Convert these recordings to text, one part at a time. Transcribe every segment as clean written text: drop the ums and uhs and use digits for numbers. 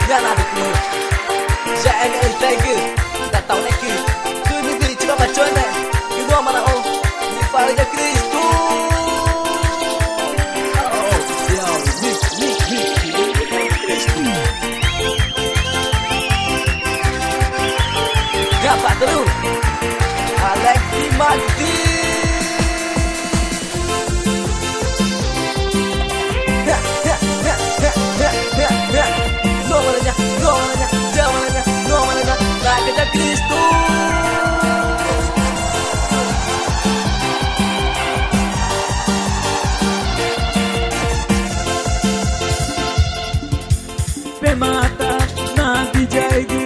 Minha nave com já é minha entregue da tal aqui. Tu me diz que vai chone e não mana oh me fala de Cristo. Oficial Cristo. Gabadru Alex Magdi. Cristo. Pemata na dijaygi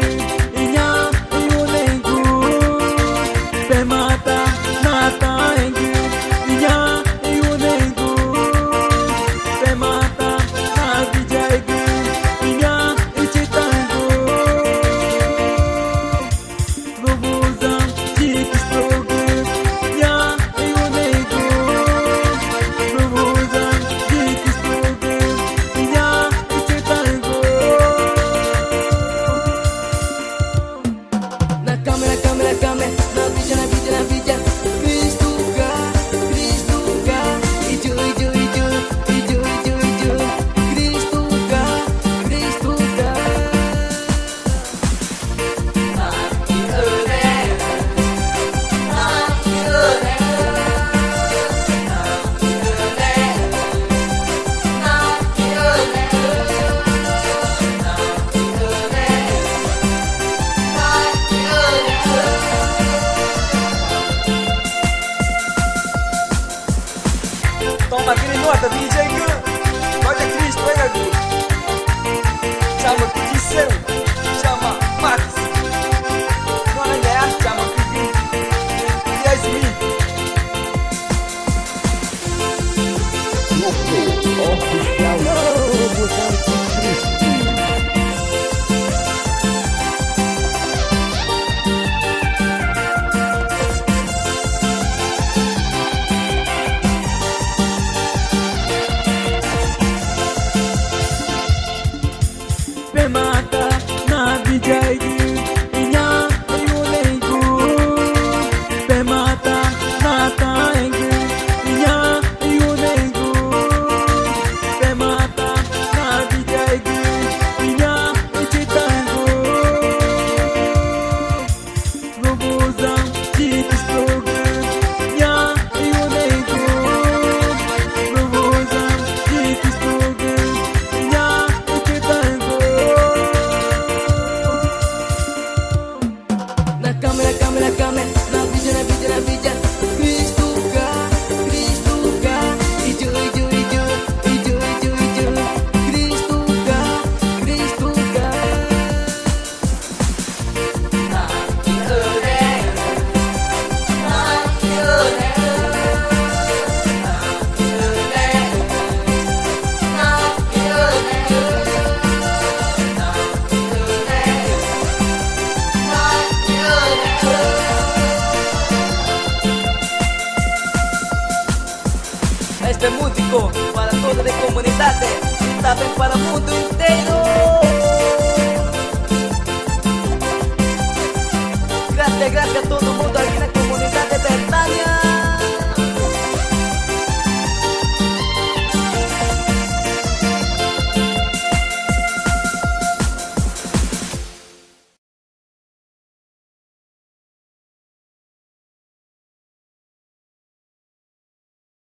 inya iyunengu. Pemata na taengi inya iyunengu. Pemata na dijaygi inya ichitangu. Nubuzan jikistrogu inya iyunengu. Nubuzan jikistrogu inya ichitangu. Na câmera, na vídeo, Cristo ga, ijo, Cristo ga. Toma aquele nota, DJ Gun. Olha Cristo, olha Gun. Chama Disseu, chama Max. Não é, chama Pipi. Yasmin. Oficial Novo Santo Cristo. Pemata na dijaygi inya iyunengu. Pemata na taengi inya iyunengu. Pemata na dijaygi inya ichitangu. Nubuzan jikistrogu inya iyunengu. Nubuzan jikistrogu inya ichitangu. Na câmera, na vídeo, Cristo ga, ijo, Cristo ga. Este músico para toda la comunidad y también para el mundo entero. Gracias a todo el mundo aquí en la comunidad de Betania.